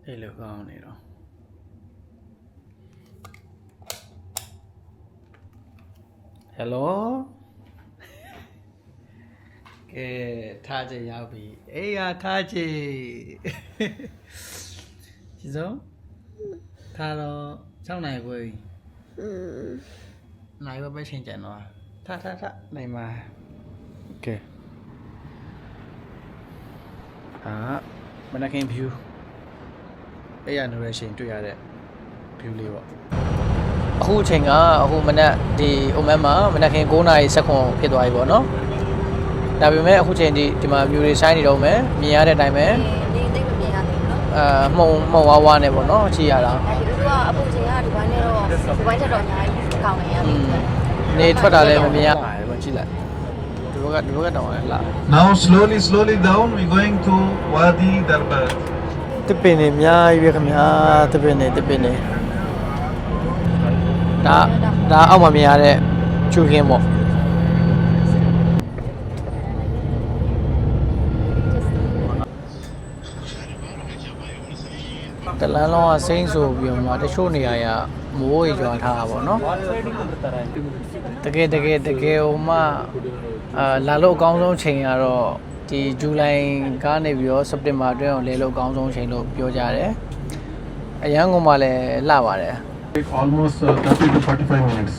အဲ့လိုကောင်းနေတော့ဟယ်လိုကဲထားချင်ရောက်ပြီအေးဟာထားချင်ဒီစုံထားတော့6နိုင်ခွေနိုင်ပဲချိန်ကြံတော့ထားနိုင်မှာโอเคမနက်ခင်း view အဲ့ရ narration တွေ့ရတဲ့ view လေးပေါ့အခုအချိန်ကအခုမနက်ဒီအိုမန်မှာမနက်ခင်း9:00 ဖြစ်သွားပြီပေါ့နော်ဒါပေမဲ့အခုချိန်ဒီမှာ view တွေဆိုင်နေတော့မယ်မြင်ရတဲ့အတိုင်းပဲနေသိမမြင်ရသေးဘူးနော်မှုံဝါနဲ့ပေါ့နော်ကြည့်ရတာဒီလိုကအပူချိန်ကဒီဘိုင်းနဲ့တော့ဒီဘိုင်းထက်တော့အများကြီးကောင်းနေရတယ်နေထွက်တာလည်းမမြင်ရပါတယ်ပေါ့ကြည့်လိုက်ဒီဘက်ကတောင်းရလာ Now slowly down we going to Wadi Darbar တပင်းနေအများကြီးပဲခင်ဗျာတပင်းနေဒါအောက်မှာမြင်ရတဲ့ချူခင်းပေါ့တလန်းလုံးကစိမ့်ဆိုပြီးတော့တချို့နေရာကမိုးရွာထားတာပေါ့နော်တကယ်ဟိုမှလာလို့အကောင်းဆုံးချိန်ကတော့ဒီဇူလိုင်ကနေပြီးတော့စက်တင်ဘာအတွင်းကိုလဲလို့အကောင်းဆုံးချိန်လို့ပြောကြတယ်အရန်ကုန်မှာလည်းလှပါတယ် almost 30 to 45 minutes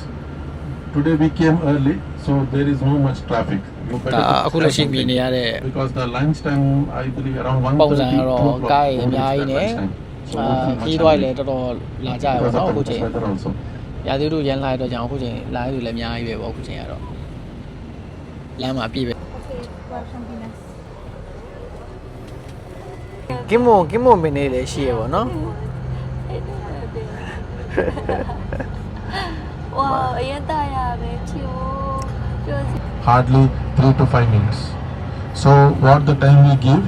today we came early so there is no much traffic အခုလက်ရှိမြင်နေရတဲ့ because the lunch time I believe around 1:30 ပုံစံကတော့ကားအများကြီးနဲ့ခီးသွားလည်းတော်တော်လာကြရပါတော့အခုချိန်ရာသီဥတုရန်လာတော့ကြောင်အခုချိန်လာရည်လည်းအများကြီးပဲပေါ့အခုချိန်ကတော့လမ်းမှာပြည့်ပဲကင်မွန်မင်းလေးလည်းရှိရပါတော့ဝါအရင်တရပဲချီပြောစီ hardly 3 to 5 minutes so what the time we give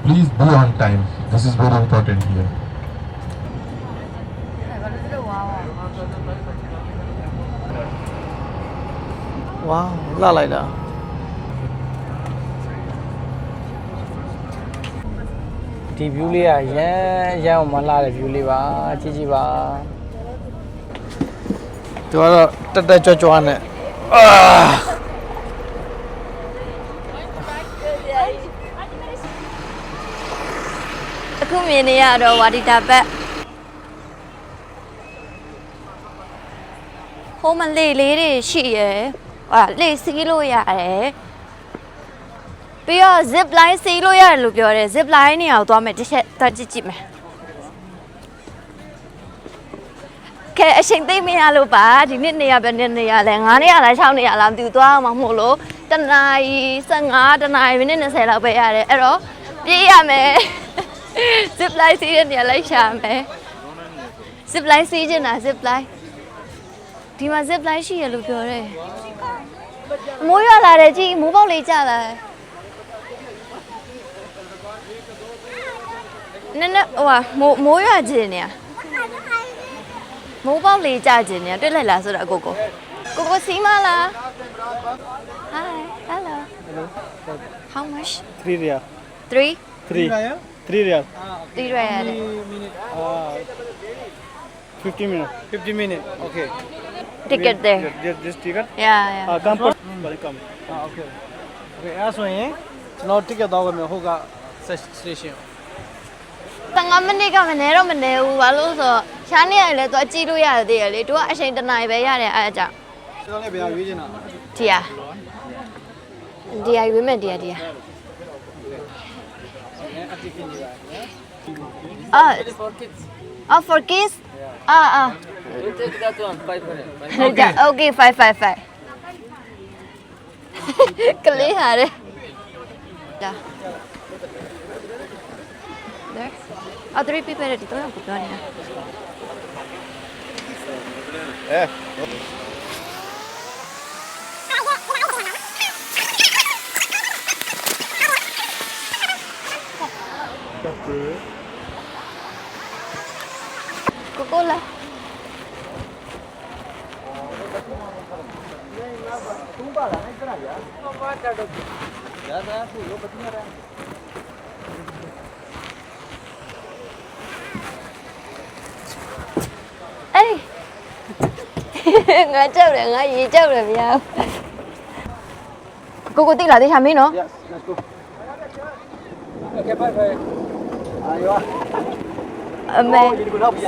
please be on time this is very important here wow လာလိုက်တာဒီ view လေးကရန်မလာတဲ့ view လေးပါကြည့်ပါသူကတော့တက်ကြွနဲ့အခုမြင်နေရတော့ဝါဒီတာဘက်ဟိုမလေးတွေရှိရယ်ဟာလေစီးလို့ရတယ်ပြီးတော့ zip line စီးလို့ရတယ်လို့ပြောတယ် zip line နေရာကိုသွားမယ်တစ်ချက်သွားကြည့်မယ်ကဲအချိန်သိမရလို့ပါဒီနေ့နေရာပဲနေရာလဲ9နေရာလား6နေရာလားမသိဘူးသွားအောင်မဟုတ်လို့တနာရီ15တနာရီမိနစ်20လောက်ပဲရတယ်အဲ့တော့ပြေးရမယ် zip line စီးတဲ့နေရာလိုက်ရှာမယ် zip line စီးချင်တာ zip line ဒီမှာ zip line ရှိရလို့ပြောတယ်မိုးရွာလာတယ်ကြည့်မိုးပေါက်လေးကျလာတယ်နည်းဟိုဟာမိုးရွာခြင်းနေမိုးပေါက်လေးကျခြင်းနေတွေ့လိုက်လားဆိုတော့ကိုစီးမလား Hi hello how much 3 real 3 real 3 real 15 minutes okay ticket there this ticket yeah come welcome okay အဲ့ဆိုရင်ကျွန်တော် ticket တော့မယ်ဟိုက station 15မိနစ်ကမနေတော့မနေဘူးဘာလို့ဆိုရှားနေရလဲသူကြည့်လို့ရတယ်တည်းရလေသူကအချိန်တနားပဲရတယ်အဲ့အကြောင်းကျွန်တော်လည်းဘယ်ရွေးချင်တာဒီရွေးမယ်ဒီfor kids We'll take that one, 500. okay 555ကလေးဟာလေဒါ there 3 people ဒီတော့ကိုပြောနေတာကိုလာ ငါကြောက်တယ်ငါရေကြောက်တယ်ဗျာကိုတိလာသေးချာမင်းနော် Yes, let's go. Okay, bye bye. Aywa. အမေ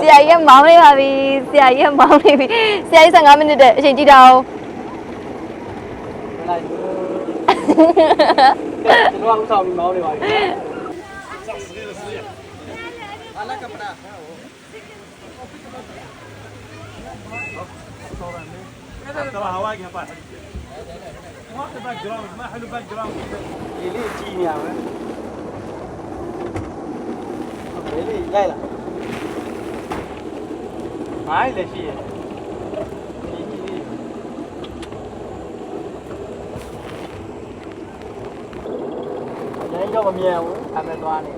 ဆရာကြီးမောင်းနေပါပြီဆရာကြီးမောင်းနေပြီဆရာကြီး15မိနစ်တဲ့အချိန်ကြည့်တာအောင် Lại. Nó không sao mình máu đi rồi. Ala kapda. ترى هواك يا فهد ما في باك جراوند ما حلو باك جراوند Ini Cina ya. Ini ya lah. Mai le shi. Nhảy cho mà nhiều, ăn lên toa này.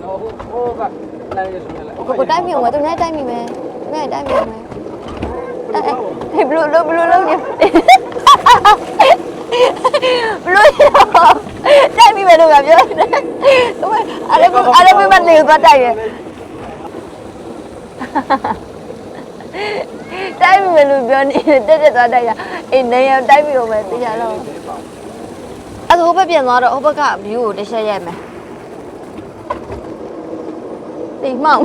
Nó ô cả, này cái gì lại? ကိုတိုင်းမြုံမယ်သူများတိုင်းမြုံမယ်သူများတိုင်းမြုံမယ်ဘလူးလုံးနေဘလူးတိုင်းမြုံမယ်လို့ပြောတယ်အဲ့ဒါမနေသွားတိုက်ရတိုင်းမြုံလို့ပြောနေတက်သွားတိုက်ရအေးနေရတိုင်းမြုံမယ်သိရတော့အဲ့ဒါဟိုဘက်ပြန်သွားတော့ဟိုဘက်က view ကိုတစ်ချက်ရိုက်မယ်ဒီမောင်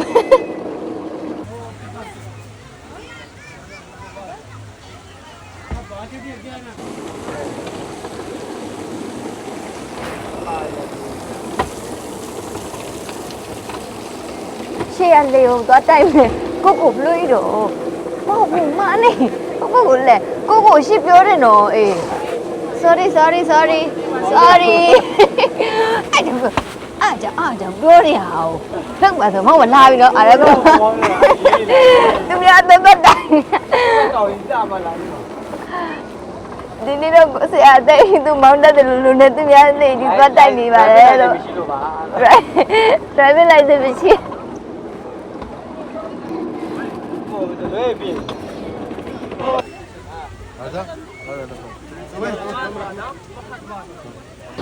ရှေ့ရလေကိုသွားတိုက်မယ်ကိုဘလွေးတော့မဟုတ်ဘူးမနေကိုလေကိုရှစ်ပြောတယ်နော်အေး sorry အဲ့ဒါကြောင့်ပြောနေအောင်လောက်ပါဆိုမဟုတ်လာပြီနော်အဲ့ဒါကသူများသက်သက်တိုင် Cậu đi ra mà lại. ဒီနေ့တော့ဆရာအသိသူမောင်းတတ်တယ်လို့နဲ့သူများနေဒီသွားတိုက်နေပါတယ်လို့ driver license မရှိ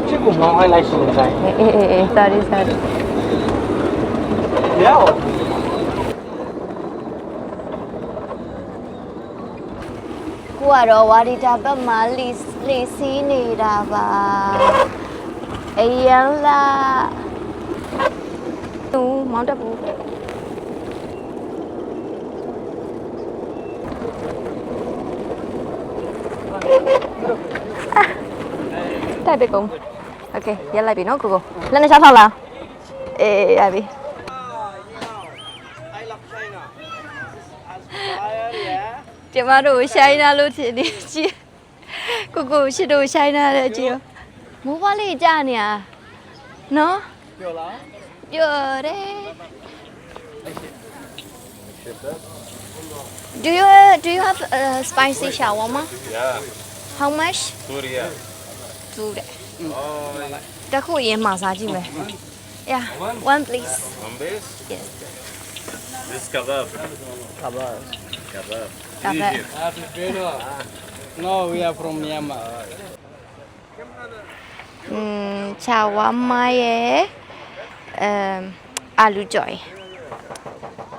Chứ cũng ngon hay lại sửa này. အေး sorry Đéo. ကိုကတော့ဝါဒီတာဘက်မှာလီစီးနေတာပါအယံလာသူမောင်းတက်ဘူးတိုက်ပဲကုန်โอเคရက်လိုက်ပြီနော်ကိုလက်နဲ့ချောက်ထောက်လားအေးရပြီ I love China. Aspire, yeah. ကျမတို့ရှိုင်းနာလို့ထင်နေကြည့်ကိုရှိတို့ရှိုင်းနာတဲ့ကြည့်ရောမိုးဘွားလေးကြာနေရနော် Biểu lắm. ပြောတယ် Do you have spicy shawarma? Yeah, How much? Korea. 2တဲ့တခုရင်မှာစားကြည့်မယ် Yeah, one please. One base. Yes. This is kebab. Kabar. Kebab. Kebab. Filipino. No, we are from Myanmar. ชาวามาရဲ့အာလူကြော်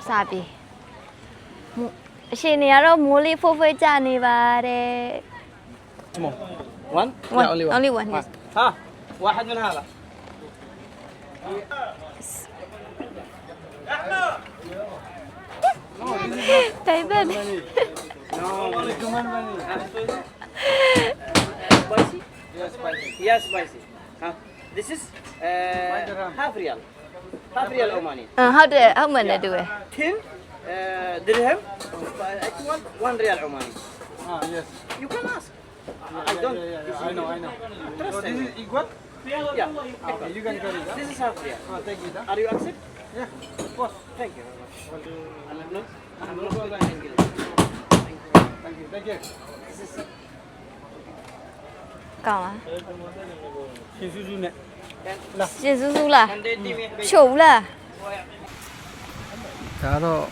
စားပြီအရှင်နေကတော့မိုးလေးဖိုးဖိုးကြနေပါတယ် Come on. One? Yeah, only one. Only one, yes. ها واحد من هذا. တိုင်ပတ် No, only human bunny. Spicy? Yes, spicy. Yes, spicy. This is half real. Half real Omani. ဟုတ်တယ်အောက်မှန်နဲ့တူတယ် 10 dirham. Actual 1 real Omani. Yes. You can ask. I don't. I know. Trust This me. is equal? Yeah. Okay, you can carry that. This is half real. Thank you. Are you accept? Yeah, of course. Thank you. I'm not. Thank you. ကောင်းလား Xin su su nè. ရှင်စုစုလား Hande team. ချိုးလား ဒါတော့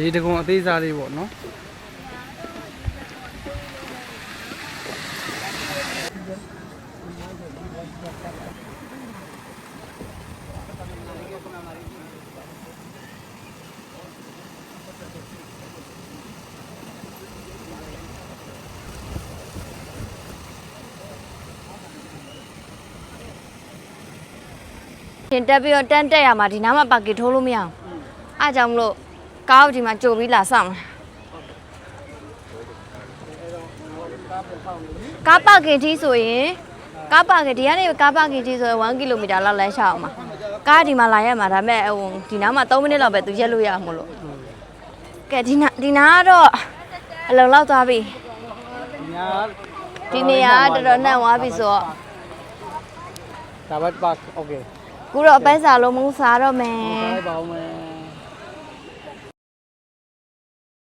ရေတကုံအသေးစားလေးပေါ့နော် ရှင်တက်ပြီးတော့တန်းတက်ရမှာဒီနားမှာပါကီထိုးလို့မရအောင်အားကြောင့်မလို့ကားဒီမှာကြိုပြီးလာဆောင်ကားပါကီကြီးဆိုရင်ကားပါကီဒီကနေကားပါကီကြီးဆိုရင်1 ကီလိုမီတာလောက်လမ်းလျှောက်အောင်ပါကားဒီမှာလာရမှာဒါပေမဲ့ဟိုဒီနားမှာ3မိနစ်လောက်ပဲသူရက်လို့ရမှာလို့ကဲဒီနားကတော့အလုံးလောက်သွားပြီဒီနေရာတော်တော်နှံ့သွားပြီဆိုတော့ ဒါပဲပါโอเค ခုတော့အပဲစားလုံးမစားတော့မယ် စားလိုက်ပါဦးမယ်